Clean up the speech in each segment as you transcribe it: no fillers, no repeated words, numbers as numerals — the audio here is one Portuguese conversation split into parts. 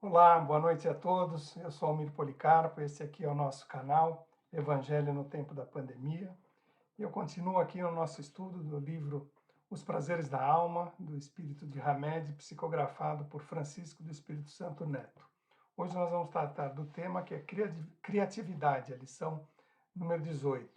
Olá, boa noite a todos. Eu sou Almir Policarpo, esse aqui é o nosso canal Evangelho no Tempo da Pandemia. E eu continuo aqui no nosso estudo do livro Os Prazeres da Alma, do Espírito de Hamed, psicografado por Francisco do Espírito Santo Neto. Hoje nós vamos tratar do tema que é criatividade, a lição número 18.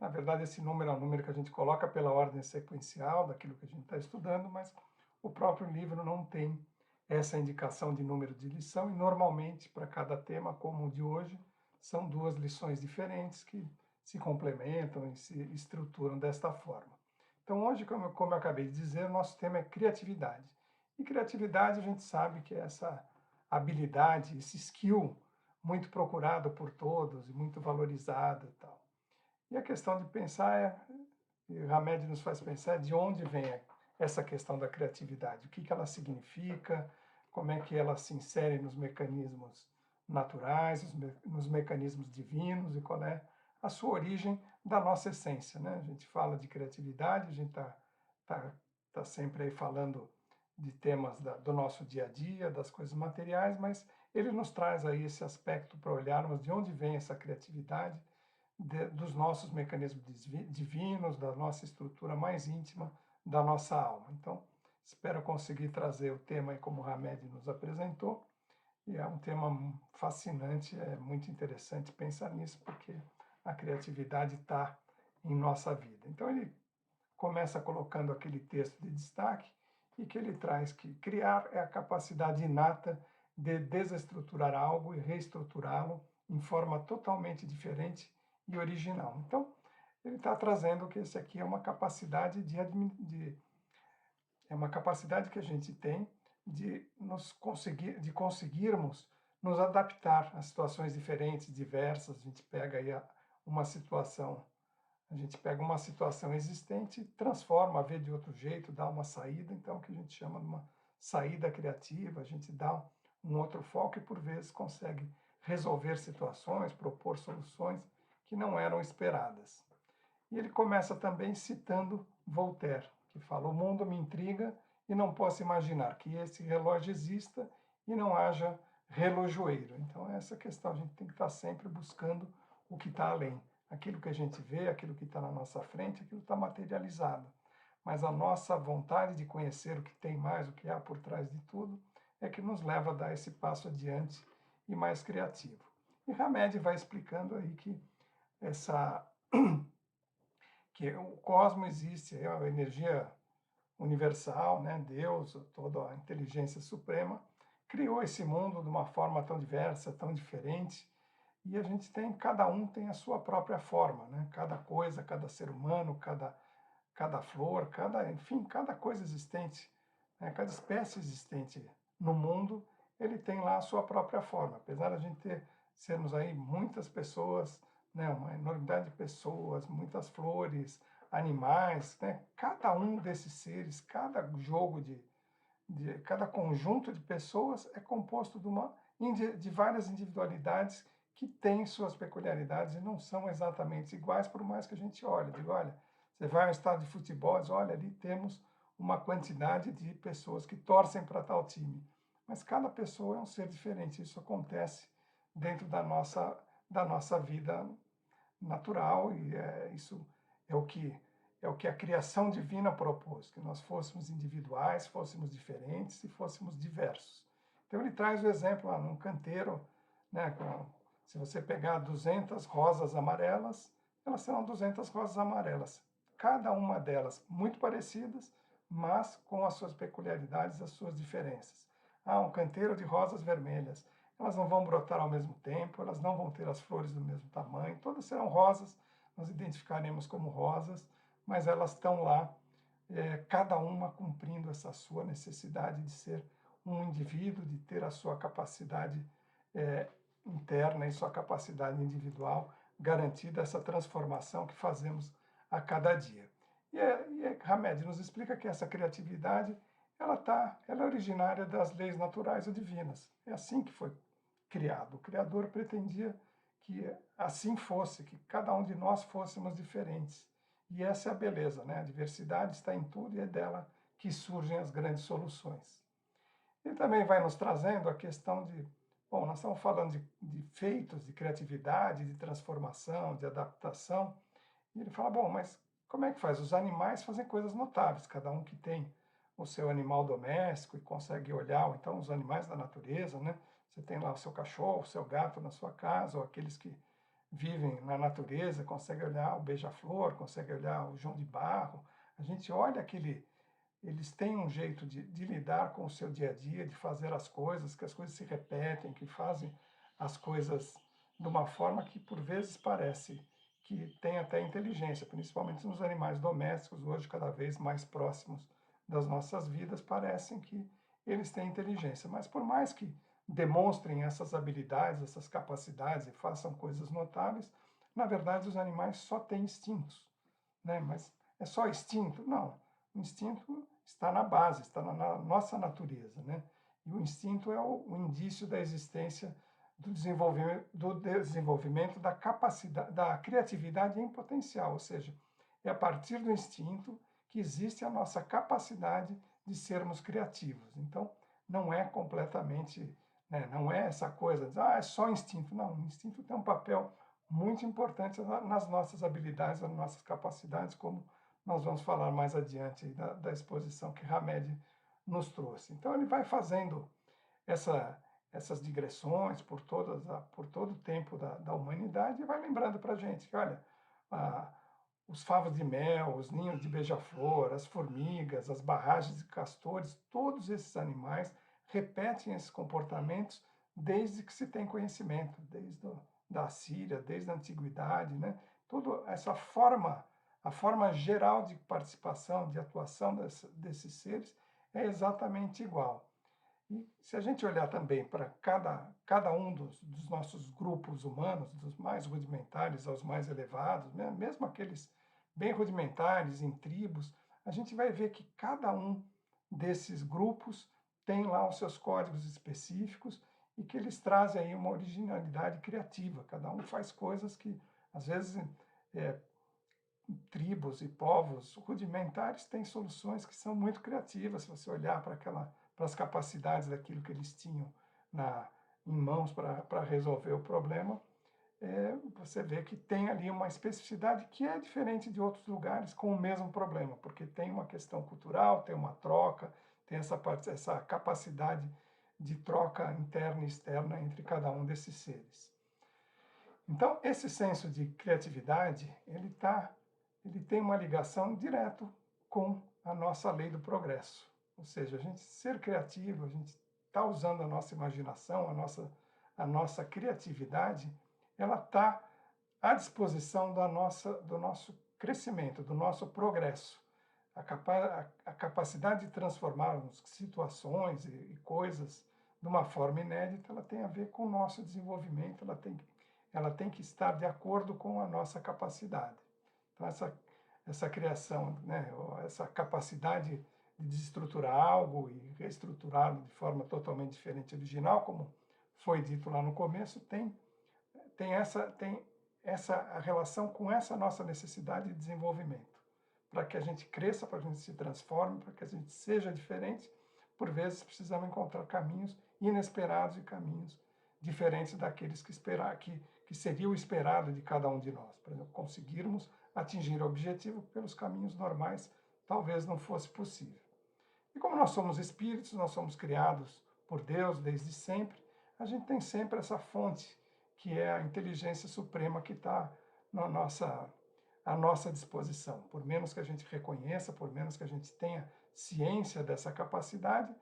Na verdade, esse número é um número que a gente coloca pela ordem sequencial daquilo que a gente está estudando, mas o próprio livro não tem essa indicação de número de lição, e normalmente, para cada tema, como o de hoje, são duas lições diferentes que se complementam e se estruturam desta forma. Então, hoje, como eu acabei de dizer, o nosso tema é criatividade. E criatividade, a gente sabe que é essa habilidade, esse skill muito procurado por todos e muito valorizado e tal. E a questão de pensar e o Hamed nos faz pensar de onde vem essa questão da criatividade, o que ela significa, como é que ela se insere nos mecanismos naturais, nos mecanismos divinos e qual é a sua origem da nossa essência, né? A gente fala de criatividade, a gente tá sempre aí falando de temas do nosso dia a dia, das coisas materiais, mas ele nos traz aí esse aspecto para olharmos de onde vem essa criatividade, dos nossos mecanismos divinos, da nossa estrutura mais íntima da nossa alma. Então, espero conseguir trazer o tema aí como o Hamed nos apresentou, e é um tema fascinante, é muito interessante pensar nisso, porque a criatividade está em nossa vida. Então, ele começa colocando aquele texto de destaque, e que ele traz que criar é a capacidade inata de desestruturar algo e reestruturá-lo em forma totalmente diferente e original. Então, ele está trazendo que esse aqui é uma capacidade é uma capacidade que a gente tem de conseguirmos nos adaptar a situações diferentes, diversas. A gente pega aí uma situação a gente pega uma situação existente, transforma, vê de outro jeito, dá uma saída, então o que a gente chama de uma saída criativa, a gente dá um outro foco e por vezes consegue resolver situações, propor soluções que não eram esperadas. E ele começa também citando Voltaire, que fala: "O mundo me intriga e não posso imaginar que esse relógio exista e não haja relojoeiro." Então, essa questão, a gente tem que estar sempre buscando o que está além. Aquilo que a gente vê, aquilo que está na nossa frente, aquilo está materializado. Mas a nossa vontade de conhecer o que tem mais, o que há por trás de tudo, é que nos leva a dar esse passo adiante e mais criativo. E Hamed vai explicando aí essa que o cosmos existe, é a energia universal, né? Deus, toda a inteligência suprema, criou esse mundo de uma forma tão diversa, tão diferente, e a gente tem, cada um tem a sua própria forma, né? Cada coisa, cada ser humano, cada flor, enfim, cada coisa existente, né? Cada espécie existente no mundo, ele tem lá a sua própria forma. Apesar de a gente sermos aí muitas pessoas, né? Uma enormidade de pessoas, muitas flores, animais, né? Cada um desses seres, cada jogo de cada conjunto de pessoas é composto de várias individualidades que têm suas peculiaridades e não são exatamente iguais, por mais que a gente olhe. Diga, olha, você vai ao estádio de futebol, diz, olha, ali temos uma quantidade de pessoas que torcem para tal time. Mas cada pessoa é um ser diferente. Isso acontece dentro da nossa vida natural, e isso é o que é o que a criação divina propôs, que nós fôssemos individuais, fôssemos diferentes e fôssemos diversos. Então ele traz o exemplo lá num canteiro, né, se você pegar 200 rosas amarelas, elas serão 200 rosas amarelas, cada uma delas muito parecidas, mas com as suas peculiaridades, as suas diferenças. Um canteiro de rosas vermelhas, elas não vão brotar ao mesmo tempo, elas não vão ter as flores do mesmo tamanho, todas serão rosas, nós identificaremos como rosas, mas elas estão lá, cada uma cumprindo essa sua necessidade de ser um indivíduo, de ter a sua capacidade interna e sua capacidade individual garantida, essa transformação que fazemos a cada dia. Hamed nos explica que essa criatividade ela é originária das leis naturais ou divinas. É assim que foi criado. O Criador pretendia que assim fosse, que cada um de nós fôssemos diferentes. E essa é a beleza, né? A diversidade está em tudo e é dela que surgem as grandes soluções. Ele também vai nos trazendo a questão de, bom, nós estamos falando de feitos, de criatividade, de transformação, de adaptação, e ele fala, bom, mas como é que faz? Os animais fazem coisas notáveis, cada um que tem o seu animal doméstico e consegue olhar, ou então os animais da natureza, né? Você tem lá o seu cachorro, o seu gato na sua casa, ou aqueles que vivem na natureza, conseguem olhar o beija-flor, conseguem olhar o João de Barro. A gente olha aquele, eles têm um jeito de lidar com o seu dia a dia, de fazer as coisas, que as coisas se repetem, que fazem as coisas de uma forma que por vezes parece que tem até inteligência, principalmente nos animais domésticos, hoje cada vez mais próximos das nossas vidas, parecem que eles têm inteligência. Mas por mais que demonstrem essas habilidades, essas capacidades e façam coisas notáveis, na verdade os animais só têm instintos, né? Mas é só instinto? Não. O instinto está na base, está na nossa natureza, né? E o instinto é o indício da existência do desenvolvimento da capacidade, da criatividade em potencial, ou seja, é a partir do instinto que existe a nossa capacidade de sermos criativos. Então, não é completamente, né, não é essa coisa de, é só instinto. Não, o instinto tem um papel muito importante nas nossas habilidades, nas nossas capacidades, como nós vamos falar mais adiante da exposição que Hamed nos trouxe. Então, ele vai fazendo essas digressões por todo o tempo da humanidade e vai lembrando para a gente que, olha, os favos de mel, os ninhos de beija-flor, as formigas, as barragens de castores, todos esses animais repetem esses comportamentos desde que se tem conhecimento, da Síria, desde a antiguidade, né? Toda essa forma, a forma geral de participação, de atuação desses seres é exatamente igual. E se a gente olhar também para cada um dos nossos grupos humanos, dos mais rudimentares aos mais elevados, né, mesmo aqueles bem rudimentares em tribos, a gente vai ver que cada um desses grupos tem lá os seus códigos específicos e que eles trazem aí uma originalidade criativa. Cada um faz coisas que, às vezes, é, tribos e povos rudimentares têm soluções que são muito criativas, se você olhar para as capacidades daquilo que eles tinham em mãos para resolver o problema, você vê que tem ali uma especificidade que é diferente de outros lugares com o mesmo problema, porque tem uma questão cultural, tem uma troca, tem essa capacidade de troca interna e externa entre cada um desses seres. Então, esse senso de criatividade, ele tem uma ligação direto com a nossa lei do progresso. Ou seja, a gente ser criativo, a gente está usando a nossa imaginação, a nossa criatividade, ela está à disposição do nosso crescimento, do nosso progresso. A capacidade de transformarmos situações e coisas de uma forma inédita, ela tem a ver com o nosso desenvolvimento, ela tem que estar de acordo com a nossa capacidade. Então, essa criação, né, essa capacidade de desestruturar algo e reestruturá-lo de forma totalmente diferente do original, como foi dito lá no começo, tem essa relação com essa nossa necessidade de desenvolvimento. Para que a gente cresça, para que a gente se transforme, para que a gente seja diferente, por vezes precisamos encontrar caminhos inesperados e caminhos diferentes daqueles que seria o esperado de cada um de nós. Por exemplo, conseguirmos atingir o objetivo pelos caminhos normais, talvez não fosse possível. E como nós somos espíritos, nós somos criados por Deus desde sempre, a gente tem sempre essa fonte, que é a inteligência suprema que está à nossa disposição. Por menos que a gente reconheça, por menos que a gente tenha ciência dessa capacidade,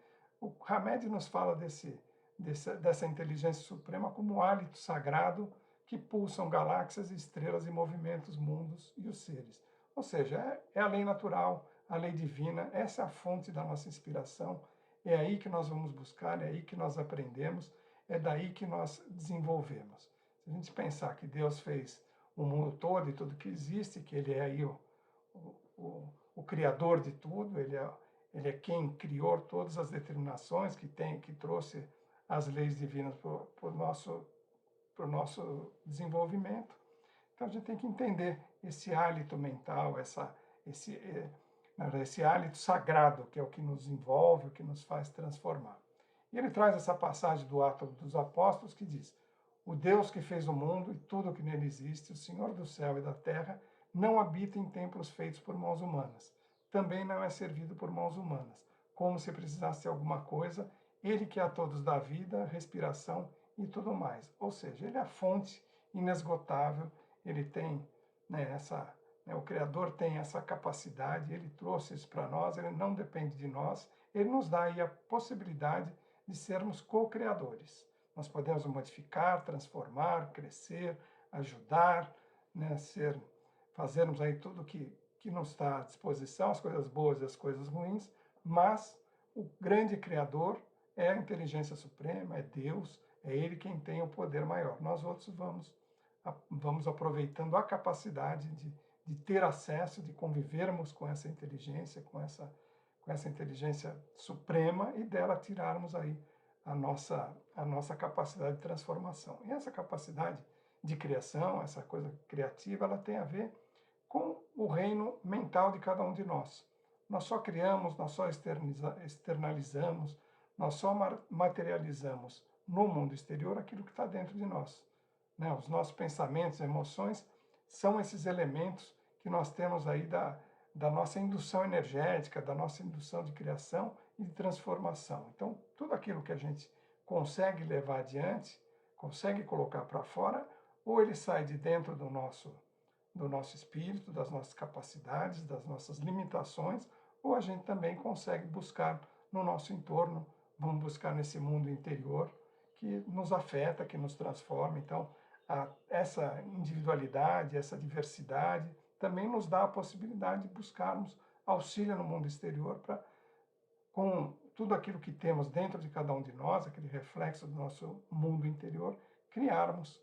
o Hamed nos fala dessa inteligência suprema como um hálito sagrado que pulsam galáxias, estrelas e movimentos, mundos e os seres. Ou seja, é a lei natural, a lei divina, essa é a fonte da nossa inspiração, é aí que nós vamos buscar, é aí que nós aprendemos, é daí que nós desenvolvemos. Se a gente pensar que Deus fez o mundo todo e tudo que existe, que Ele é aí o Criador de tudo, Ele é quem criou todas as determinações que trouxe as leis divinas para o nosso desenvolvimento. Então a gente tem que entender esse hálito mental, esse hálito sagrado, que é o que nos envolve, o que nos faz transformar. E ele traz essa passagem do Atos dos Apóstolos que diz: o Deus que fez o mundo e tudo o que nele existe, o Senhor do céu e da terra, não habita em templos feitos por mãos humanas. Também não é servido por mãos humanas, como se precisasse de alguma coisa, ele que a todos dá vida, respiração e tudo mais. Ou seja, ele é a fonte inesgotável, ele tem, o Criador tem essa capacidade, ele trouxe isso para nós, ele não depende de nós, ele nos dá aí a possibilidade de sermos co-criadores. Nós podemos modificar, transformar, crescer, ajudar, fazermos aí tudo que nos está à disposição, as coisas boas e as coisas ruins, mas o grande Criador é a inteligência suprema, é Deus, é Ele quem tem o poder maior. Nós outros vamos aproveitando a capacidade de ter acesso, de convivermos com essa inteligência, com essa inteligência suprema e dela tirarmos aí a nossa capacidade de transformação. E essa capacidade de criação, essa coisa criativa, ela tem a ver com o reino mental de cada um de nós. Nós só criamos, nós só externalizamos, nós só materializamos no mundo exterior aquilo que está dentro de nós. Os nossos pensamentos, emoções, são esses elementos que nós temos aí da nossa indução energética, da nossa indução de criação e de transformação. Então, tudo aquilo que a gente consegue levar adiante, consegue colocar para fora, ou ele sai de dentro do nosso espírito, das nossas capacidades, das nossas limitações, ou a gente também consegue buscar no nosso entorno, vamos buscar nesse mundo interior que nos afeta, que nos transforma. Então, essa individualidade, essa diversidade, também nos dá a possibilidade de buscarmos auxílio no mundo exterior para, com tudo aquilo que temos dentro de cada um de nós, aquele reflexo do nosso mundo interior, criarmos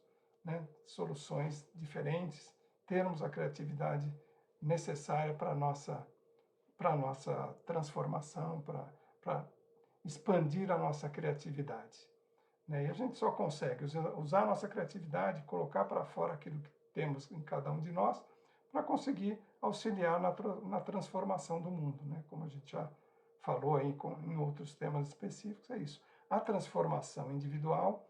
soluções diferentes, termos a criatividade necessária para a nossa transformação, para expandir a nossa criatividade. E a gente só consegue usar a nossa criatividade, colocar para fora aquilo que temos em cada um de nós, para conseguir auxiliar na transformação do mundo. Como a gente já falou aí em outros temas específicos, é isso. A transformação individual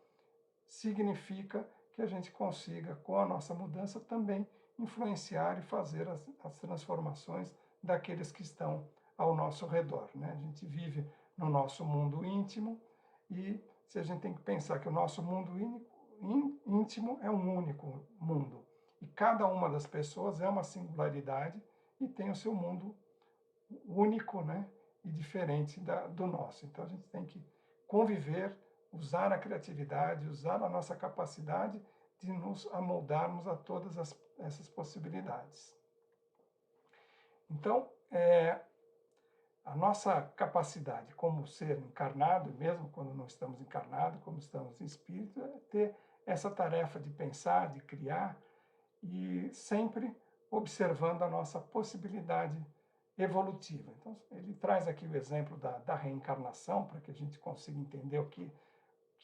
significa que a gente consiga, com a nossa mudança, também influenciar e fazer as transformações daqueles que estão ao nosso redor. A gente vive no nosso mundo íntimo e se a gente tem que pensar que o nosso mundo íntimo é um único mundo e cada uma das pessoas é uma singularidade e tem o seu mundo único, e diferente do nosso. Então a gente tem que conviver, usar a criatividade, usar a nossa capacidade de nos amoldarmos a todas essas possibilidades. Então, a nossa capacidade como ser encarnado, mesmo quando não estamos encarnados, como estamos em espírito, é ter essa tarefa de pensar, de criar e sempre observando a nossa possibilidade evolutiva. Então, ele traz aqui o exemplo da reencarnação, para que a gente consiga entender o que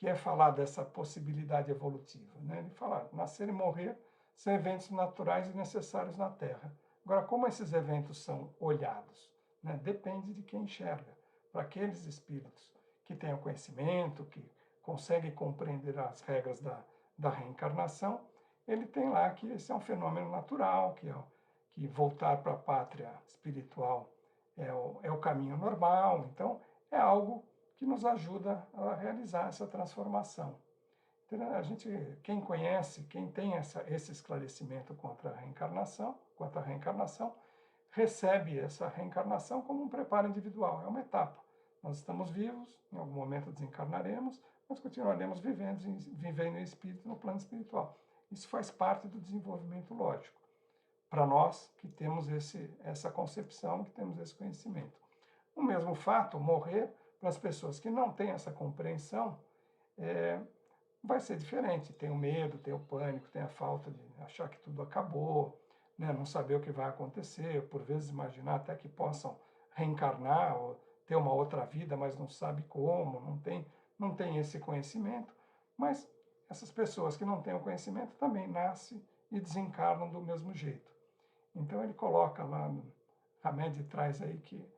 é falar dessa possibilidade evolutiva. Ele fala, nascer e morrer são eventos naturais e necessários na Terra. Agora, como esses eventos são olhados? Depende de quem enxerga. Para aqueles espíritos que têm o conhecimento, que conseguem compreender as regras da reencarnação, ele tem lá que esse é um fenômeno natural, que voltar para a pátria espiritual é o caminho normal. Então, é algo que nos ajuda a realizar essa transformação. Então, quem conhece, quem tem esse esclarecimento quanto à reencarnação, recebe essa reencarnação como um preparo individual, é uma etapa. Nós estamos vivos, em algum momento desencarnaremos, mas continuaremos vivendo em espírito no plano espiritual. Isso faz parte do desenvolvimento lógico, para nós que temos essa concepção, que temos esse conhecimento. O mesmo fato, morrer, para as pessoas que não têm essa compreensão, vai ser diferente. Tem o medo, tem o pânico, tem a falta de achar que tudo acabou, não saber o que vai acontecer, por vezes imaginar até que possam reencarnar ou ter uma outra vida, mas não sabe como, não tem esse conhecimento. Mas essas pessoas que não têm o conhecimento também nascem e desencarnam do mesmo jeito. Então ele coloca lá, Hamed traz aí que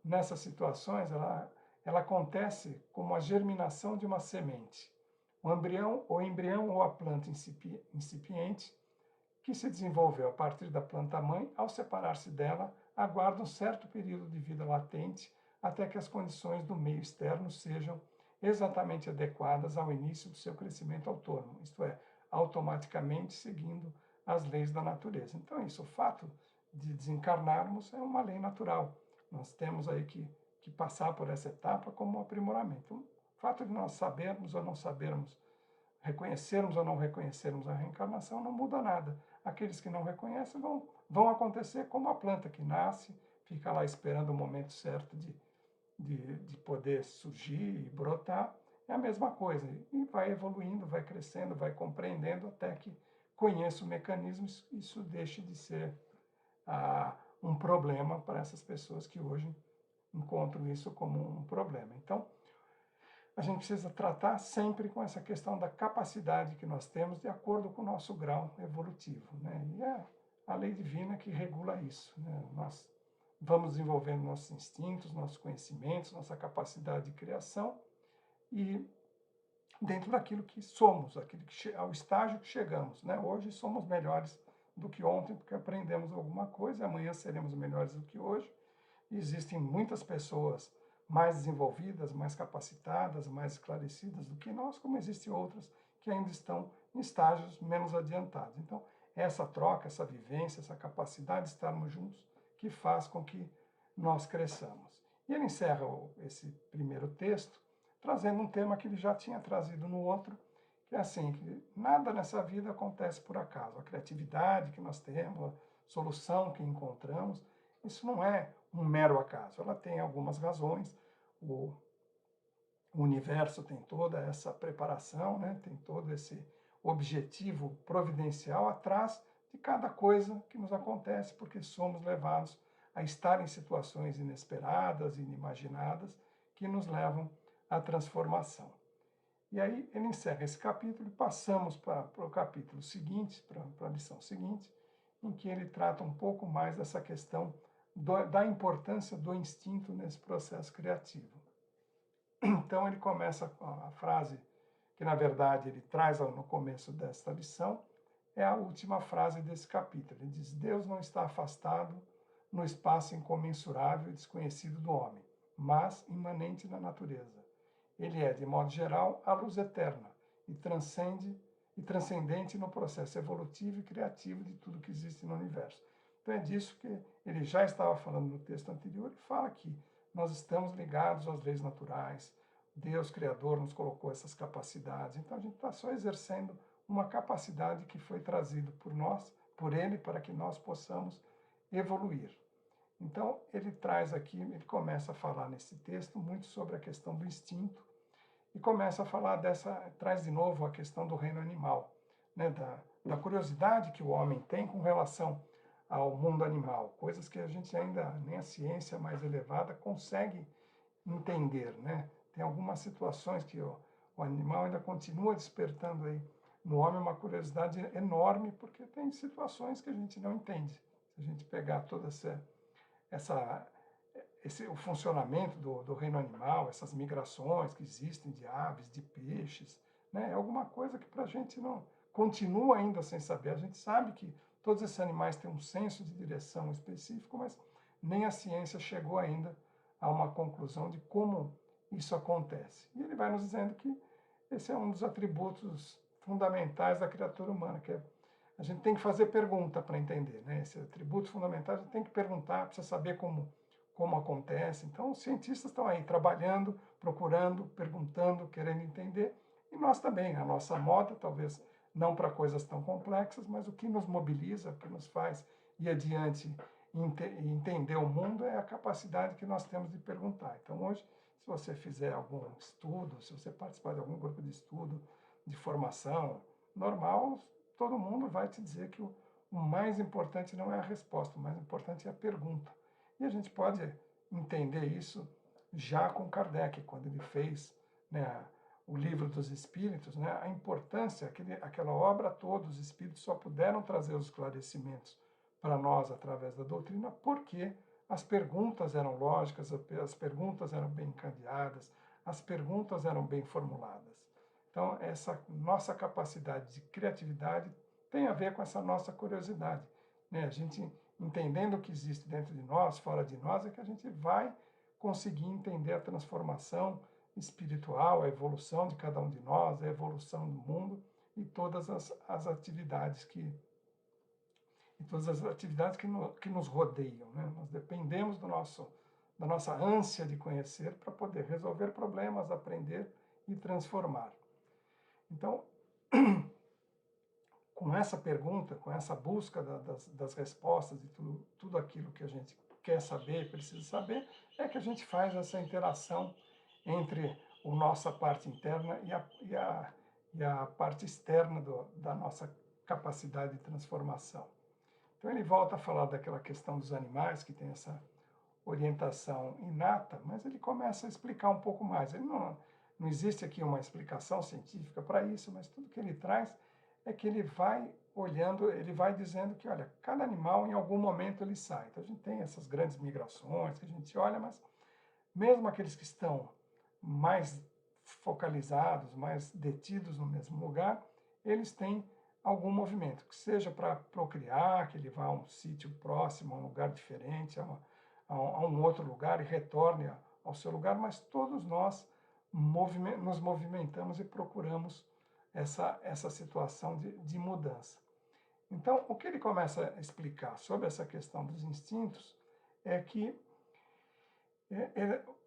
nessas situações ela acontece como a germinação de uma semente. O embrião ou a planta incipiente, que se desenvolveu a partir da planta-mãe, ao separar-se dela, aguarda um certo período de vida latente até que as condições do meio externo sejam exatamente adequadas ao início do seu crescimento autônomo, isto é, automaticamente seguindo as leis da natureza. Então, isso, o fato de desencarnarmos é uma lei natural. Nós temos aí que passar por essa etapa como um aprimoramento. O fato de nós sabermos ou não sabermos, reconhecermos ou não reconhecermos a reencarnação não muda nada. Aqueles que não reconhecem vão acontecer como a planta que nasce, fica lá esperando o momento certo de poder surgir e brotar, é a mesma coisa. E vai evoluindo, vai crescendo, vai compreendendo até que conheça o mecanismo, isso deixe de ser um problema para essas pessoas que hoje encontram isso como um problema. Então, a gente precisa tratar sempre com essa questão da capacidade que nós temos de acordo com o nosso grau evolutivo, né? E é a lei divina que regula isso, né? Nós vamos desenvolvendo nossos instintos, nossos conhecimentos, nossa capacidade de criação e dentro daquilo que somos, ao estágio que chegamos, né? Hoje somos melhores do que ontem porque aprendemos alguma coisa, amanhã seremos melhores do que hoje. E existem muitas pessoas mais desenvolvidas, mais capacitadas, mais esclarecidas do que nós, como existem outras que ainda estão em estágios menos adiantados. Então, essa troca, essa vivência, essa capacidade de estarmos juntos, que faz com que nós cresçamos. E ele encerra esse primeiro texto trazendo um tema que ele já tinha trazido no outro, que é assim, que nada nessa vida acontece por acaso. A criatividade que nós temos, a solução que encontramos, isso não é um mero acaso. Ela tem algumas razões, o universo tem toda essa preparação, né? Tem todo esse objetivo providencial atrás de cada coisa que nos acontece, porque somos levados a estar em situações inesperadas, inimaginadas, que nos levam à transformação. E aí ele encerra esse capítulo e passamos para o capítulo seguinte, para a lição seguinte, em que ele trata um pouco mais dessa questão da importância do instinto nesse processo criativo. Então ele começa com a frase que, na verdade, ele traz no começo desta lição, é a última frase desse capítulo. Ele diz: Deus não está afastado no espaço incomensurável e desconhecido do homem, mas imanente na natureza. Ele é, de modo geral, a luz eterna e transcendente no processo evolutivo e criativo de tudo que existe no universo. Então é disso que ele já estava falando no texto anterior e fala aqui. Nós estamos ligados às leis naturais. Deus, Criador, nos colocou essas capacidades. Então a gente está só exercendo uma capacidade que foi trazida por nós, por Ele, para que nós possamos evoluir. Então ele traz aqui, ele começa a falar nesse texto muito sobre a questão do instinto e começa a falar traz de novo a questão do reino animal, né, da curiosidade que o homem tem com relação ao mundo animal, coisas que a gente ainda, nem a ciência mais elevada consegue entender, né? Tem algumas situações que o animal ainda continua despertando aí no homem uma curiosidade enorme, porque tem situações que a gente não entende. Se a gente pegar toda o funcionamento do reino animal, essas migrações que existem de aves, de peixes, né? É alguma coisa que para a gente não continua ainda sem saber. A gente sabe que todos esses animais têm um senso de direção específico, mas nem a ciência chegou ainda a uma conclusão de como isso acontece. E ele vai nos dizendo que esse é um dos atributos fundamentais da criatura humana, que é a gente tem que fazer pergunta para entender, né? Esse atributo fundamental, a gente tem que perguntar, precisa saber como acontece. Então, os cientistas estão aí trabalhando, procurando, perguntando, querendo entender. E nós também, a nossa moda, talvez não para coisas tão complexas, mas o que nos mobiliza, o que nos faz ir adiante e entender o mundo é a capacidade que nós temos de perguntar. Então, hoje, se você fizer algum estudo, se você participar de algum grupo de estudo, de formação normal, todo mundo vai te dizer que o mais importante não é a resposta, o mais importante é a pergunta. E a gente pode entender isso já com Kardec, quando ele fez, né, o Livro dos Espíritos, né, a importância, aquela obra toda, os Espíritos só puderam trazer os esclarecimentos para nós através da doutrina, porque as perguntas eram lógicas, as perguntas eram bem encadeadas, as perguntas eram bem formuladas. Então, essa nossa capacidade de criatividade tem a ver com essa nossa curiosidade, né? A gente, entendendo o que existe dentro de nós, fora de nós, é que a gente vai conseguir entender a transformação espiritual, a evolução de cada um de nós, a evolução do mundo e todas as atividades que nos rodeiam, né? Nós dependemos da nossa ânsia de conhecer para poder resolver problemas, aprender e transformar. Então, com essa pergunta, com essa busca das respostas de tudo aquilo que a gente quer saber, precisa saber, é que a gente faz essa interação entre a nossa parte interna e a parte externa da nossa capacidade de transformação. Então ele volta a falar daquela questão dos animais, que tem essa orientação inata, mas ele começa a explicar um pouco mais. Ele não existe aqui uma explicação científica para isso, mas tudo que ele traz é que ele vai olhando, ele vai dizendo que, olha, cada animal em algum momento ele sai. Então a gente tem essas grandes migrações que a gente olha, mas mesmo aqueles que estão mais focalizados, mais detidos no mesmo lugar, eles têm algum movimento, que seja para procriar, que ele vá a um sítio próximo, a um lugar diferente, a um outro lugar e retorne ao seu lugar, mas todos nós nos movimentamos e procuramos essa situação de mudança. Então, o que ele começa a explicar sobre essa questão dos instintos é que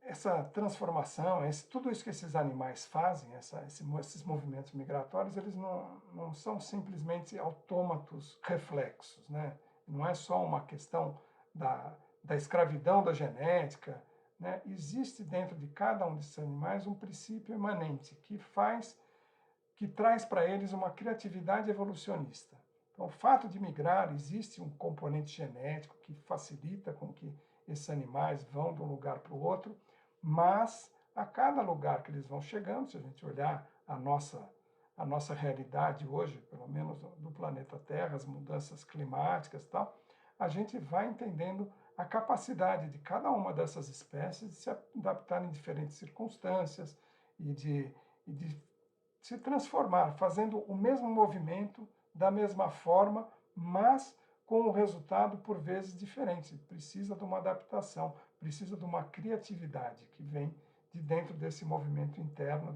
essa transformação, tudo isso que esses animais fazem, esses movimentos migratórios, eles não são simplesmente autômatos reflexos, né? Não é só uma questão da escravidão da genética, né? Existe dentro de cada um desses animais um princípio imanente que traz para eles uma criatividade evolucionista. Então, o fato de migrar, existe um componente genético que facilita com que esses animais vão de um lugar para o outro, mas a cada lugar que eles vão chegando, se a gente olhar a nossa realidade hoje, pelo menos do planeta Terra, as mudanças climáticas e tal, a gente vai entendendo a capacidade de cada uma dessas espécies de se adaptar em diferentes circunstâncias e de se transformar, fazendo o mesmo movimento, da mesma forma, mas com um resultado por vezes diferente. Precisa de uma adaptação, precisa de uma criatividade que vem de dentro desse movimento interno,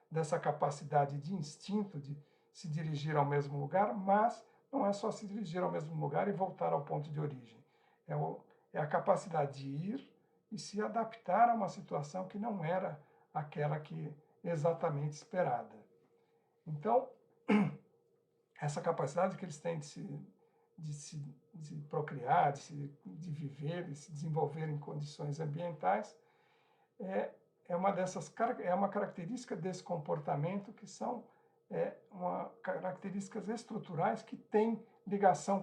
dessa capacidade de instinto de se dirigir ao mesmo lugar, mas não é só se dirigir ao mesmo lugar e voltar ao ponto de origem. É a capacidade de ir e se adaptar a uma situação que não era aquela que exatamente esperada. Então, essa capacidade que eles têm de procriar, de viver, de se desenvolver em condições ambientais, é uma característica desse comportamento que são características estruturais que têm ligação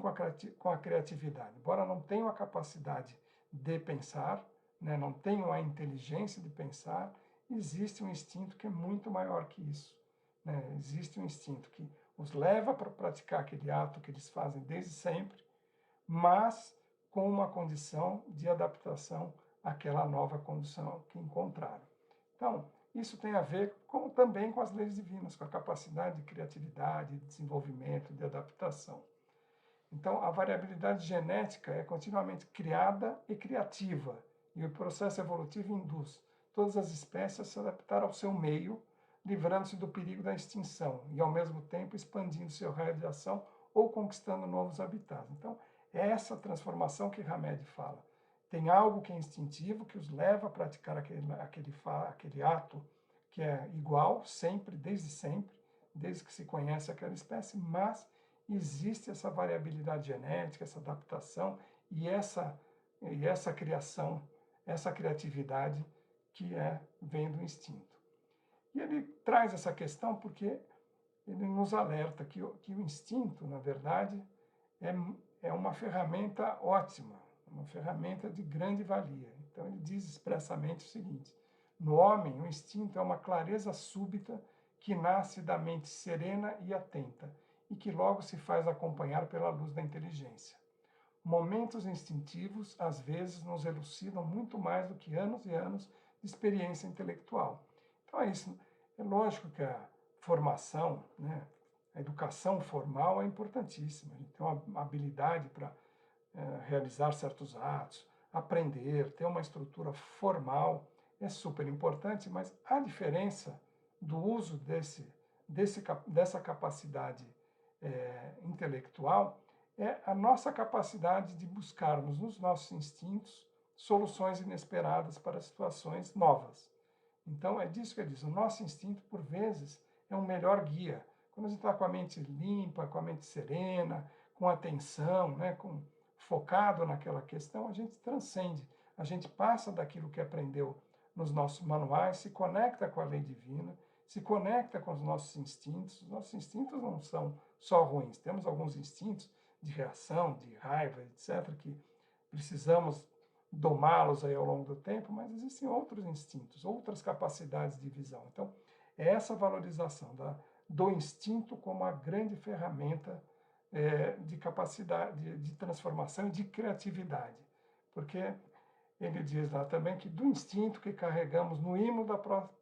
com a criatividade. Embora não tenham a capacidade de pensar, né, não tenham a inteligência de pensar, existe um instinto que é muito maior que isso. Né? Existe um instinto que os leva para praticar aquele ato que eles fazem desde sempre, mas com uma condição de adaptação àquela nova condição que encontraram. Então, isso tem a ver também com as leis divinas, com a capacidade de criatividade, de desenvolvimento, de adaptação. Então, a variabilidade genética é continuamente criada e criativa, e o processo evolutivo induz todas as espécies a se adaptar ao seu meio, livrando-se do perigo da extinção e, ao mesmo tempo, expandindo seu raio de ação ou conquistando novos habitats. Então, é essa transformação que Hamed fala. Tem algo que é instintivo, que os leva a praticar aquele ato que é igual, sempre, desde que se conhece aquela espécie, mas existe essa variabilidade genética, essa adaptação e essa criação, essa criatividade que vem do instinto. E ele traz essa questão porque ele nos alerta que o instinto, na verdade, é uma ferramenta ótima, uma ferramenta de grande valia. Então ele diz expressamente o seguinte: no homem, o instinto é uma clareza súbita que nasce da mente serena e atenta, e que logo se faz acompanhar pela luz da inteligência. Momentos instintivos, às vezes, nos elucidam muito mais do que anos e anos de experiência intelectual. Então, é isso. É lógico que a formação, né, a educação formal é importantíssima. A gente tem uma habilidade para realizar certos atos, aprender, ter uma estrutura formal é super importante, mas a diferença do uso dessa capacidade intelectual é a nossa capacidade de buscarmos nos nossos instintos soluções inesperadas para situações novas. Então, é disso que ele diz. O nosso instinto, por vezes, é um melhor guia. Quando a gente está com a mente limpa, com a mente serena, com atenção, né, focado naquela questão, a gente transcende. A gente passa daquilo que aprendeu nos nossos manuais, se conecta com a lei divina, se conecta com os nossos instintos. Os nossos instintos não são só ruins. Temos alguns instintos de reação, de raiva, etc., que precisamos domá-los aí ao longo do tempo, mas existem outros instintos, outras capacidades de visão. Então, é essa valorização do instinto como a grande ferramenta de capacidade de transformação e de criatividade. Porque ele diz lá também que do instinto que carregamos no imo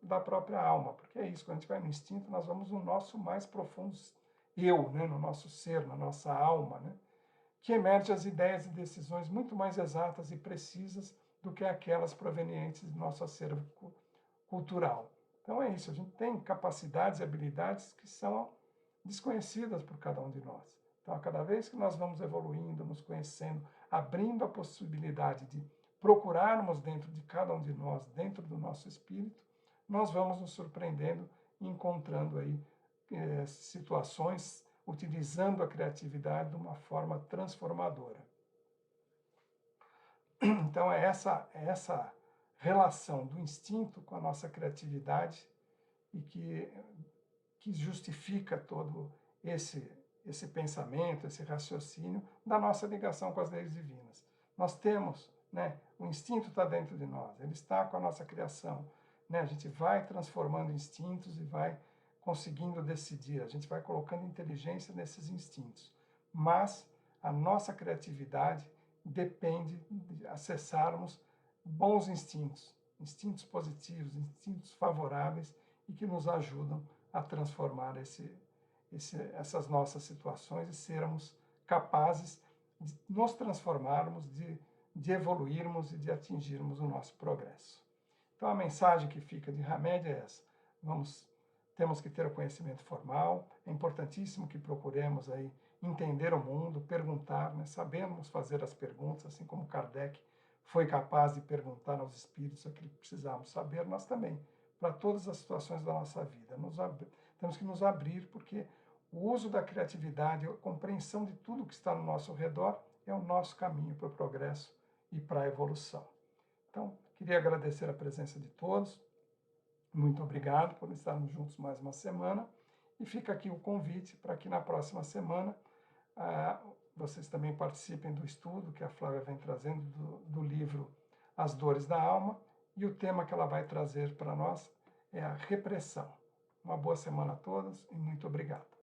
da própria alma, porque é isso, quando a gente vai no instinto, nós vamos no nosso mais profundo eu, né, no nosso ser, na nossa alma, né, que emerge as ideias e decisões muito mais exatas e precisas do que aquelas provenientes do nosso acervo cultural. Então é isso, a gente tem capacidades e habilidades que são desconhecidas por cada um de nós. Então, a cada vez que nós vamos evoluindo, nos conhecendo, abrindo a possibilidade de procurarmos dentro de cada um de nós, dentro do nosso espírito, nós vamos nos surpreendendo e encontrando aí situações, utilizando a criatividade de uma forma transformadora. Então, é essa relação do instinto com a nossa criatividade e que justifica todo esse pensamento, esse raciocínio da nossa ligação com as leis divinas. Nós temos, né, o instinto está dentro de nós, ele está com a nossa criação. Né? A gente vai transformando instintos e vai conseguindo decidir, a gente vai colocando inteligência nesses instintos. Mas a nossa criatividade depende de acessarmos bons instintos, instintos positivos, instintos favoráveis e que nos ajudam a transformar essas nossas situações e sermos capazes de nos transformarmos, de evoluirmos e de atingirmos o nosso progresso. Então, a mensagem que fica de Hamed é essa. Temos que ter o conhecimento formal, é importantíssimo que procuremos aí entender o mundo, perguntar, né? Sabemos fazer as perguntas, assim como Kardec foi capaz de perguntar aos espíritos aquilo que precisávamos saber, nós também, para todas as situações da nossa vida. Temos que nos abrir, porque o uso da criatividade, a compreensão de tudo que está no nosso redor é o nosso caminho para o progresso e para a evolução. Então, queria agradecer a presença de todos. Muito obrigado por estarmos juntos mais uma semana. E fica aqui o convite para que na próxima semana vocês também participem do estudo que a Flávia vem trazendo do livro As Dores da Alma. E o tema que ela vai trazer para nós é a repressão. Uma boa semana a todos e muito obrigado.